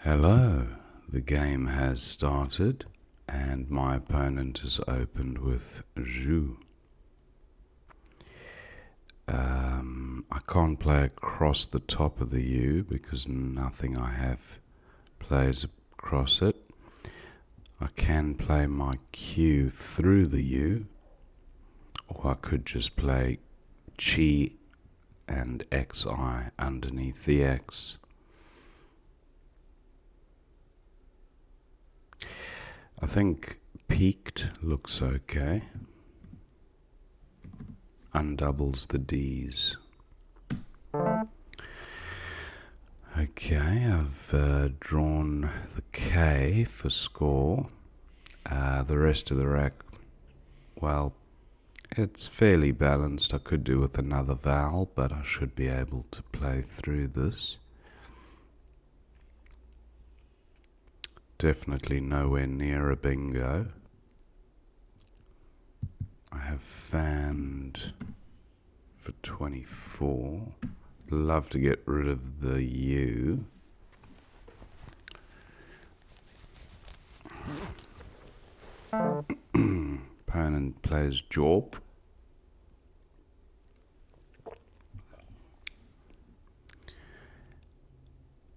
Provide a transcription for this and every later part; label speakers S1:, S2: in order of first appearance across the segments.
S1: Hello, the game has started and my opponent has opened with Zhu. I can't play across the top of the U because nothing I have plays across it. I can play my Q through the U, or I could just play Chi and XI underneath the X. I think peaked looks okay. Undoubles the D's. Okay, I've drawn the K for score. The rest of the rack, well, it's fairly balanced. I could do with another vowel, but I should be able to play through this. Definitely nowhere near a bingo. I have fanned for 24. Love to get rid of the U. Opponent plays Jorp.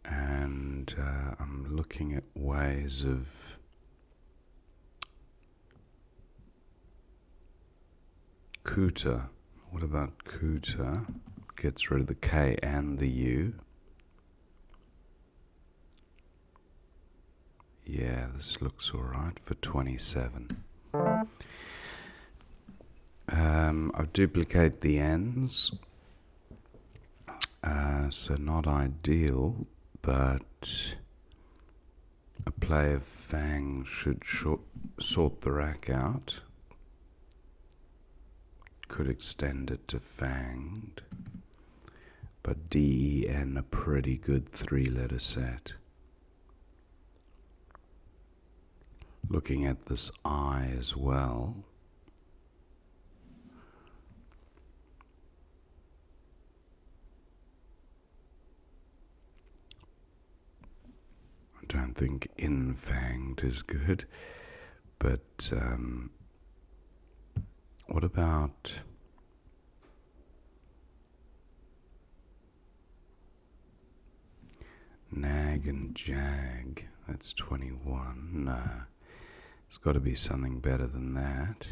S1: And I'm looking at ways of Kuta. What about Kuta? Gets rid of the K and the U. Yeah, this looks alright for 27. I'll duplicate the ends. So not ideal, but a play of Fang should sort the rack out. Could extend it to Fanged. But D, E, N, a pretty good three-letter set. Looking at this I as well. I don't think infanged is good, but what about nag and jag? That's 21. No, it's got to be something better than that.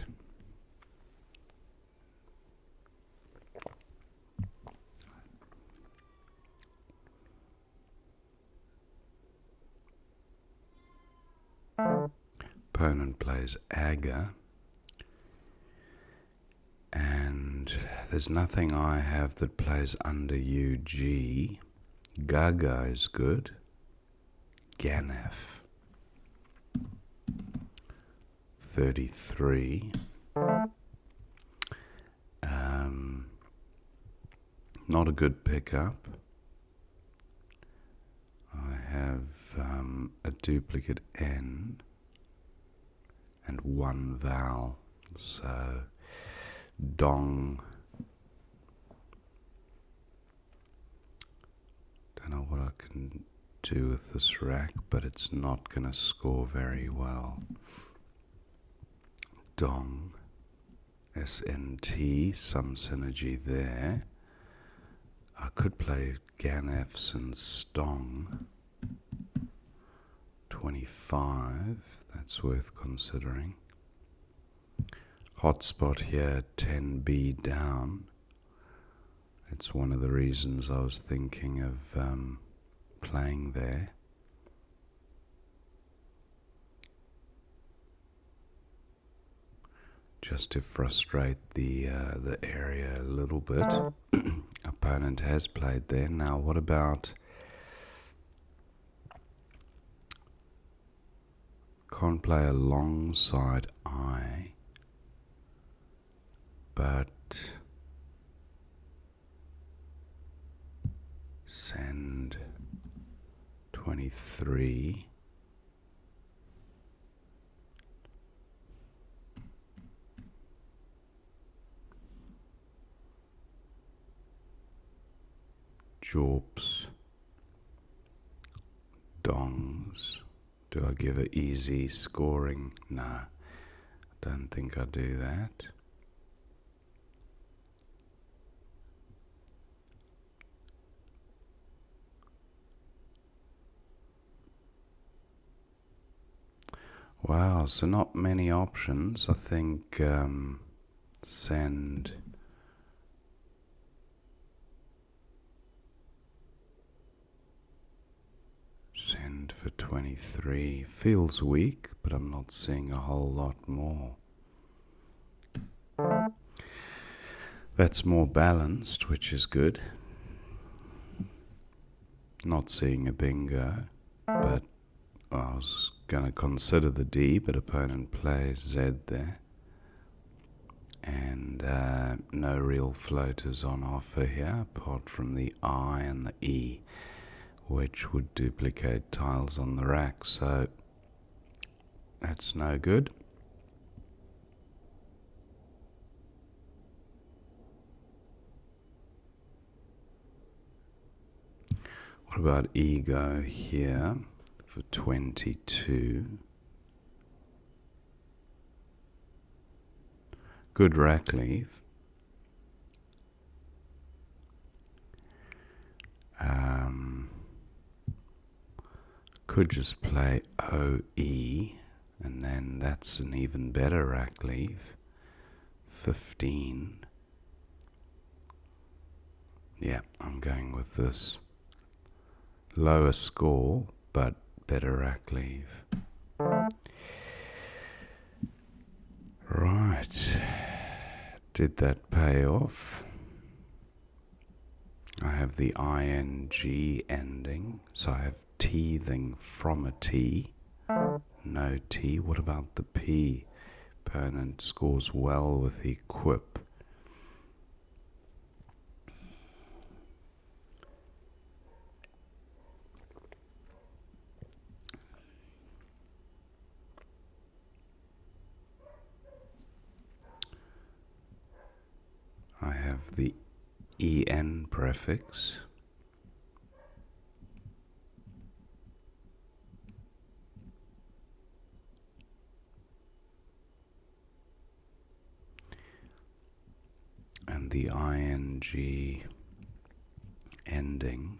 S1: Opponent plays Aga, and there's nothing I have that plays under UG. Gaga is good. Ganef. 33. Not a good pickup. I have a duplicate N and one vowel, so dong. Don't know what I can do with this rack, but it's not going to score very well. Dong, SNT, some synergy there. I could play Ganefs and Stong. 25, that's worth considering. Hotspot here, 10B down. It's one of the reasons I was thinking of playing there. Just to frustrate the area a little bit. Opponent has played there. Now what about... Can't play alongside I, but send 23. Jorps. dongs. Do I give an easy scoring? No, don't think I do that. Wow, so not many options. I think send for 23 feels weak, but I'm not seeing a whole lot more. That's more balanced, which is good. Not seeing a bingo, but I was going to consider the D, but opponent plays Z there. And no real floaters on offer here, apart from the I and the E, which would duplicate tiles on the rack, so that's no good. What about ego here for 22? Good rack leave. Could just play OE, and then that's an even better rack leave. 15. Yeah, I'm going with this. Lower score, but better rack leave. Right. Did that pay off? I have the ing ending, so I have teething from a T. No T. What about the P? Opponent scores well with equip. I have the en prefix. And the ing ending,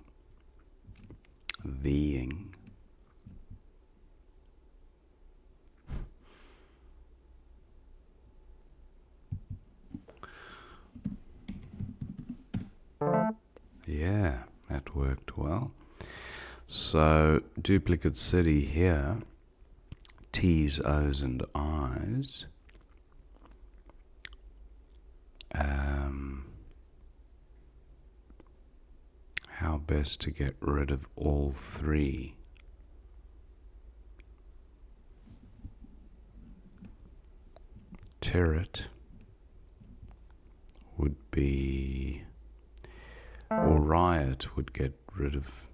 S1: theing. Yeah, that worked well. So duplicate city here, T's, O's and I's. How best to get rid of all three? Turret would be, or riot would get rid of.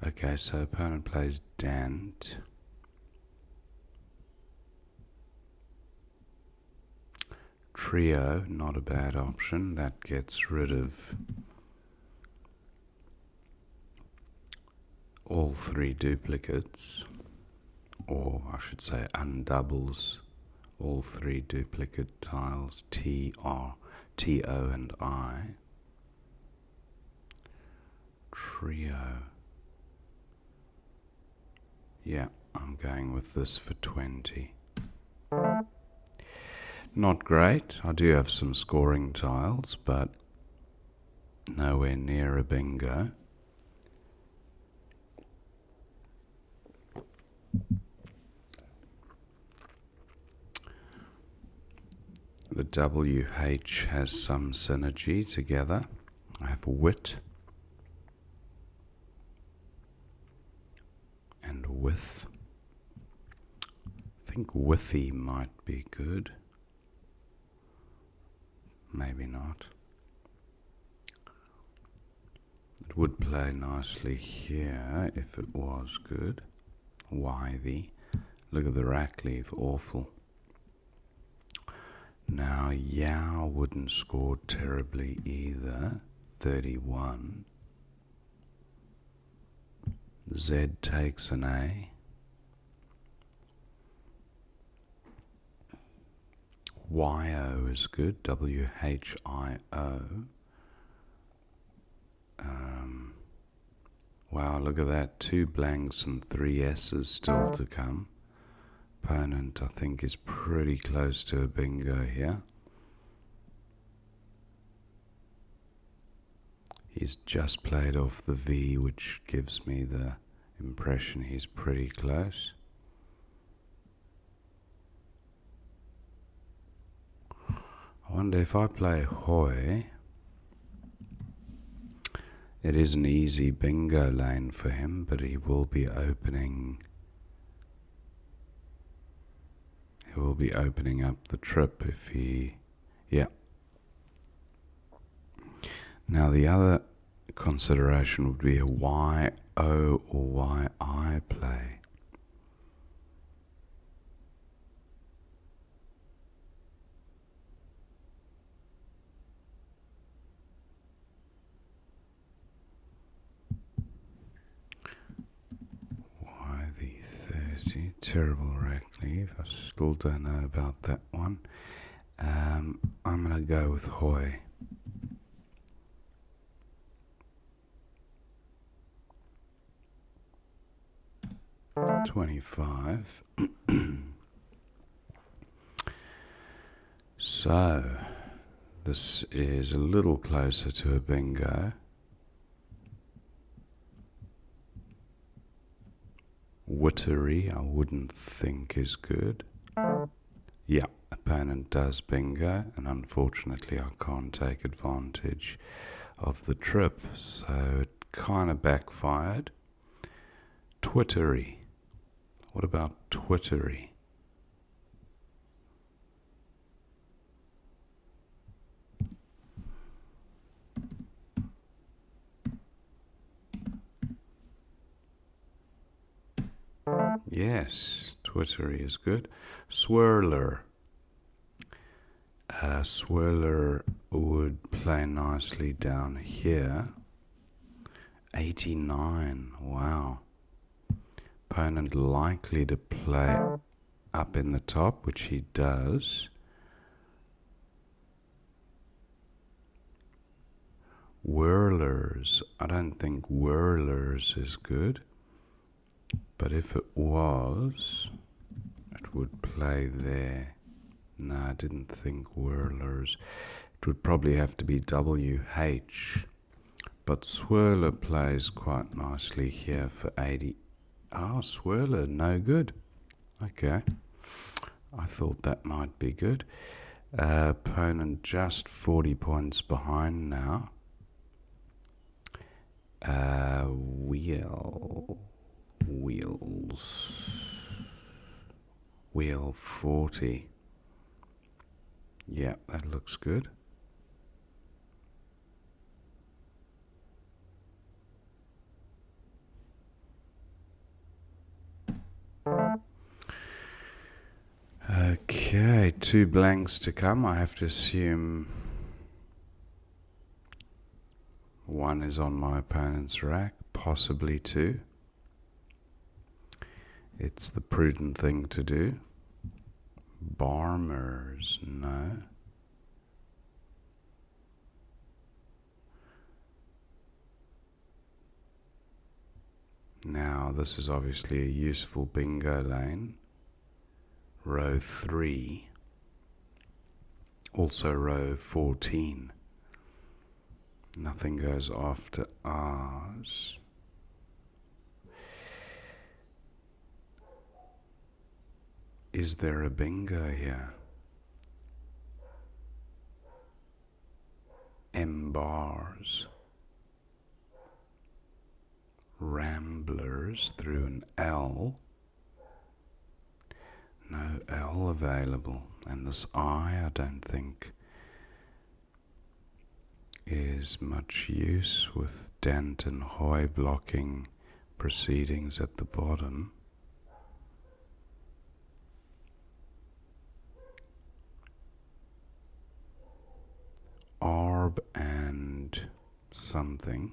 S1: Okay, so opponent plays Dant. Trio, not a bad option. That gets rid of all three duplicates, or I should say undoubles all three duplicate tiles, T, R, T, O and I. Trio. Yeah, I'm going with this for 20. Not great. I do have some scoring tiles, but nowhere near a bingo. The WH has some synergy together. I have wit and with. I think withy might be good. Maybe not. It would play nicely here if it was good. Withy. Look at the rack leave, awful. Now Yao wouldn't score terribly either, 31. Z takes an A. YO is good, WHIO. Wow, look at that, 2 blanks and 3 S's still to come. Opponent, I think, is pretty close to a bingo here. He's just played off the V, which gives me the impression he's pretty close. I wonder if I play Hoi, it is an easy bingo lane for him, but he will be opening up the trip if he, yeah. Now the other consideration would be a YO or YI play. Y the 30, terrible rack leave. I still don't know about that one. I'm going to go with Hoi. $25. So, this is a little closer to a bingo. Wittery, I wouldn't think is good. Yeah, opponent does bingo, and unfortunately I can't take advantage of the trip, so it kind of backfired. Twittery. What about Twittery? Yes, Twittery is good. Swirler. Swirler would play nicely down here. 89, wow. Opponent likely to play up in the top, which he does. Whirlers, I don't think Whirlers is good, but if it was, it would play there. No, I didn't think Whirlers. It would probably have to be WH, but Swirler plays quite nicely here for 80. Oh, Swirler, no good. Okay, I thought that might be good. Opponent just 40 points behind now. Wheel 40. Yeah, that looks good. Okay, 2 blanks to come. I have to assume one is on my opponent's rack, possibly 2. It's the prudent thing to do. Barmers, no. Now, this is obviously a useful bingo lane. Row 3. Also row 14. Nothing goes after R's. Is there a bingo here? M bars. Ramblers through an L. No L available. And this I don't think is much use with Dent and Hoy blocking proceedings at the bottom. Arb and something.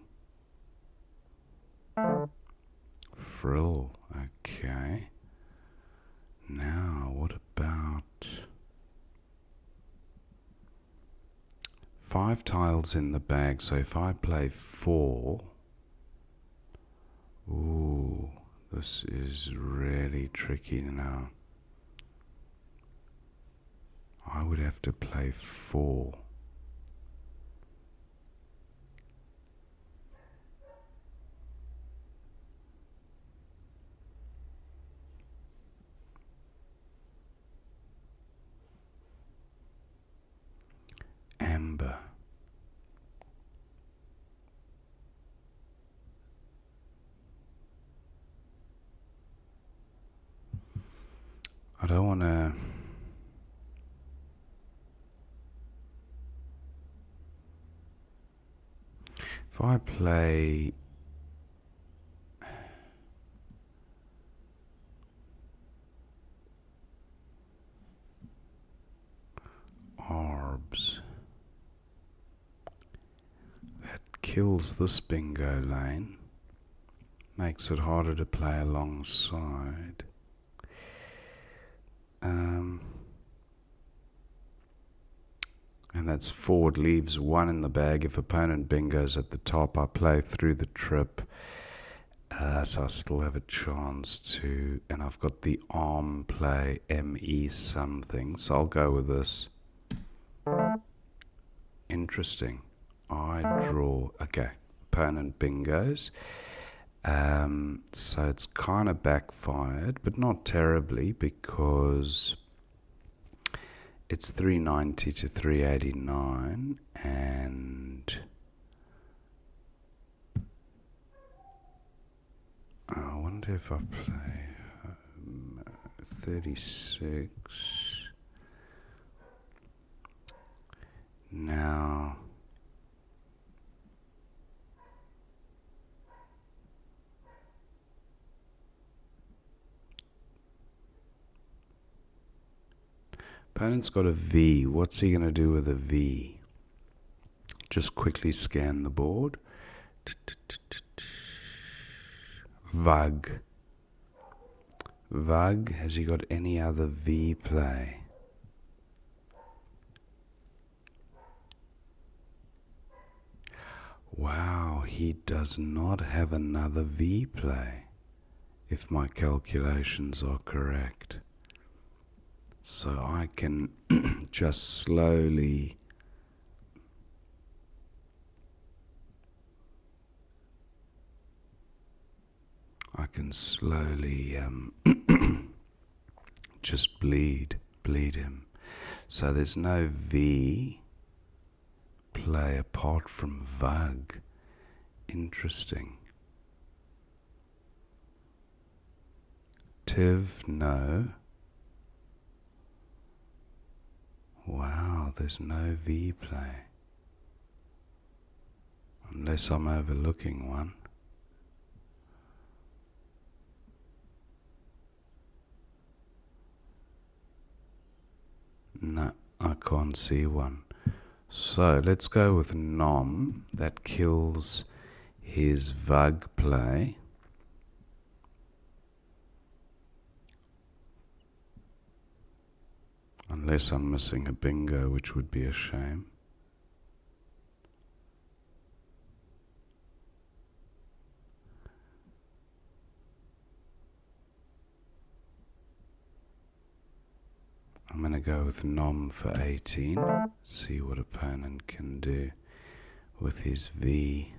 S1: frill. Okay. Now, what about 5 tiles in the bag? So if I play 4, ooh, this is really tricky now. I would have to play 4. Amber. I don't want to... If I play... Orbs. That kills this bingo lane. Makes it harder to play alongside. And that's 4. It leaves 1 in the bag. If opponent bingo's at the top, I play through the trip. So I still have a chance to... And I've got the arm play, ME something. So I'll go with this. Interesting. I draw... Okay. Opponent bingos. So it's kind of backfired, but not terribly, because it's 390 to 389, and I wonder if I play 36. Now, opponent's got a V. What's he going to do with a V? Just quickly scan the board. Vug. Vug, has he got any other V play? Wow, he does not have another V play, if my calculations are correct. So I can just slowly just bleed him. So there's no V play apart from Vug. Interesting. Tiv, no. Wow, there's no V play. Unless I'm overlooking one. No, I can't see one. So let's go with nom. That kills his Vug play. Unless I'm missing a bingo, which would be a shame. I'm going to go with nom for 18. See what opponent can do with his V.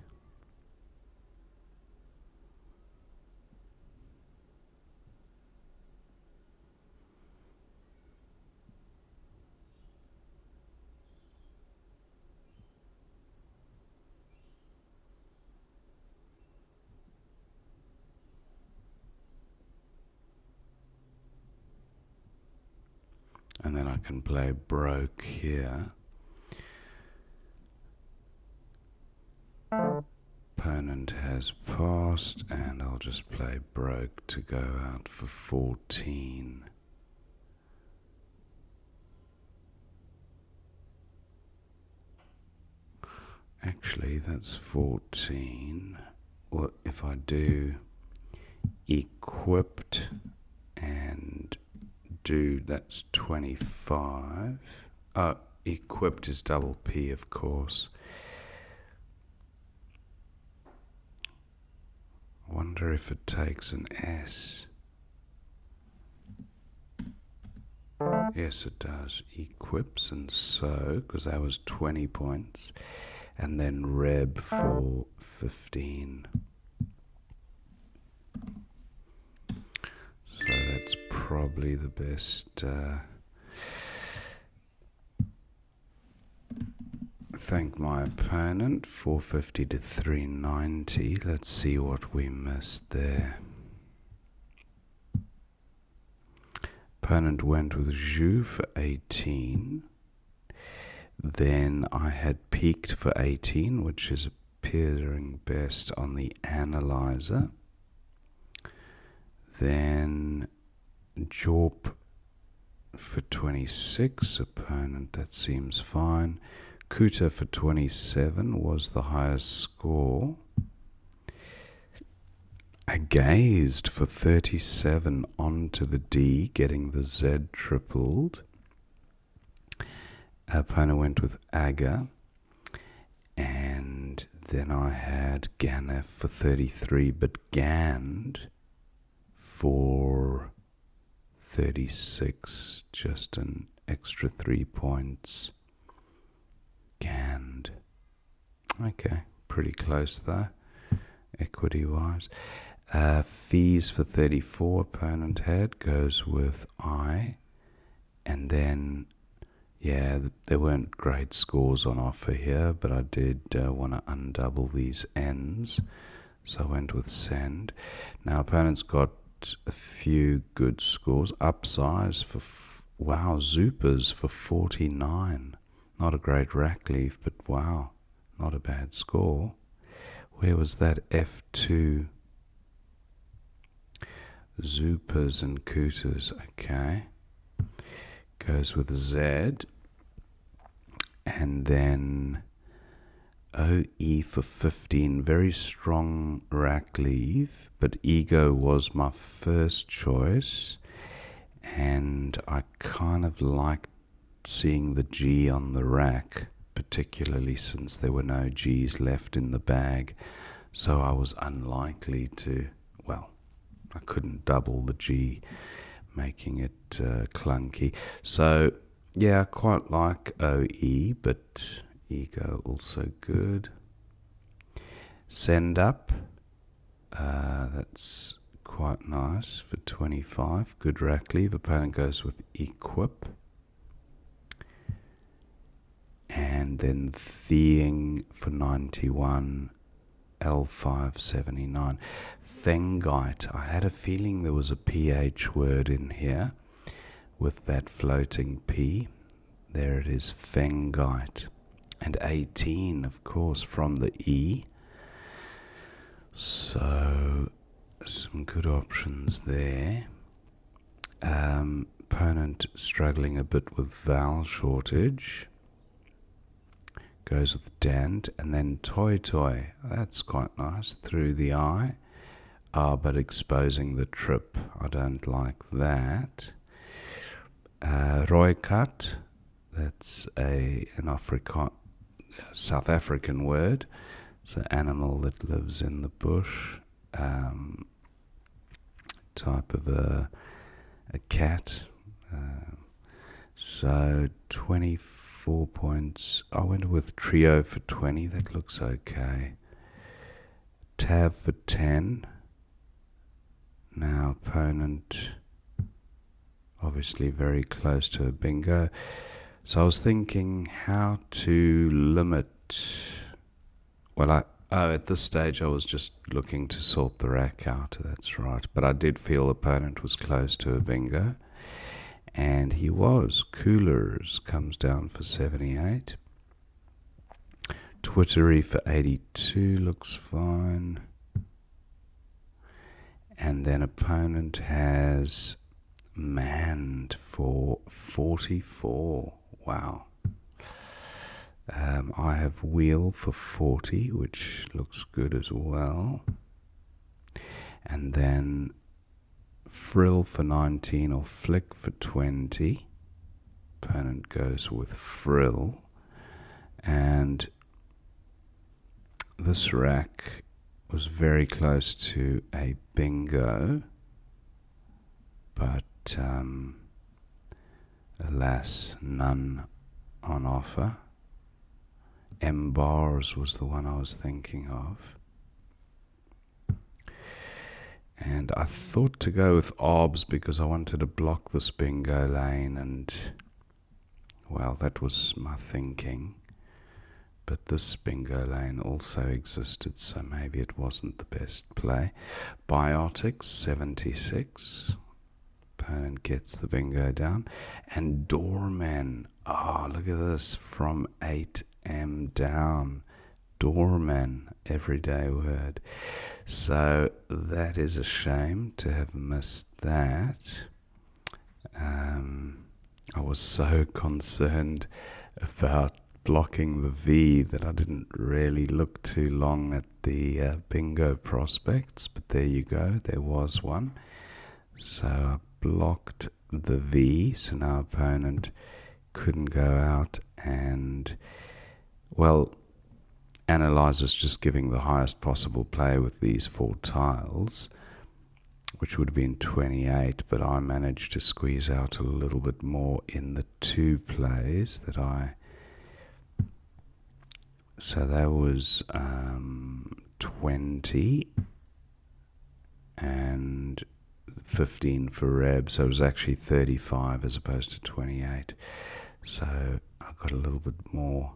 S1: And then I can play broke here. Opponent has passed, and I'll just play broke to go out for 14. Actually, that's 14. What if I do equipped and do, that's 25. Oh, equipped is double P, of course. Wonder if it takes an S. Yes, it does. Equips and so, because that was 20 points. And then Reb for 15. So that's probably the best. Thank my opponent, 450 to 390. Let's see what we missed there. Opponent went with Zhu for 18. Then I had peaked for 18, which is appearing best on the analyzer. Then Jorp for 26, opponent, that seems fine. Kuta for 27 was the highest score. Agazed for 37 onto the D, getting the Z tripled. Opponent went with Aga. And then I had Ganef for 33, but Gand for 36, just an extra 3 points. Gand. Okay, pretty close though, equity wise. Fees for 34, opponent had, goes with I. And then, yeah, there weren't great scores on offer here, but I did want to undouble these ends, so I went with Send. Now, opponent's got a few good scores. Upsize for, wow, Zoopers for 49. Not a great rack leaf, but wow, not a bad score. Where was that? F2. Zoopers and Cooters, okay. Goes with Z. And then OE for 15. Very strong rack leave, but Ego was my first choice. And I kind of liked seeing the G on the rack, particularly since there were no G's left in the bag. So I was unlikely to, well, I couldn't double the G, making it clunky. So, yeah, I quite like OE, but Ego also good. Send up, that's quite nice for 25. Good rack leave. Opponent goes with Equip. And then Theing for 91, L579. Fengite. I had a feeling there was a PH word in here with that floating P. There it is, Fengite. And 18, of course, from the E. So, some good options there. Opponent struggling a bit with vowel shortage. Goes with Dant, and then Toy Toy. That's quite nice, through the I. But exposing the trip. I don't like that. Roikat. That's an South African word. It's an animal that lives in the bush. Type of a cat. So 24 points. I went with Trio for 20. That looks okay. Tav for 10. Now opponent obviously very close to a bingo. So I was thinking how to limit. Well, at this stage I was just looking to sort the rack out. That's right. But I did feel opponent was close to a bingo. And he was. Coolers comes down for 78. Twittery for 82 looks fine. And then opponent has Manned for 44. Wow. I have Wheel for 40, which looks good as well. And then frill for 19 or flick for 20. Opponent goes with frill, and this rack was very close to a bingo, but alas, none on offer. M bars was the one I was thinking of. And I thought to go with obs because I wanted to block this bingo lane, and well, that was my thinking. But this bingo lane also existed, so maybe it wasn't the best play. Biotics 76. Opponent gets the bingo down. And doorman. Oh, look at this. From 8M down. Doorman. Everyday word. So that is a shame to have missed that. I was so concerned about blocking the V that I didn't really look too long at the bingo prospects, but there you go, there was one. So I blocked the V, so now opponent couldn't go out, and well, Analyzer's just giving the highest possible play with these 4 tiles, which would have been 28, but I managed to squeeze out a little bit more in the 2 plays that I... So that was 20 and 15 for Reb, so it was actually 35 as opposed to 28. So I got a little bit more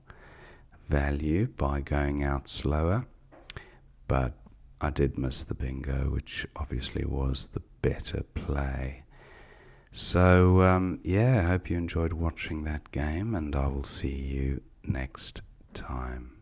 S1: value by going out slower, but I did miss the bingo, which obviously was the better play. So yeah, I hope you enjoyed watching that game, and I will see you next time.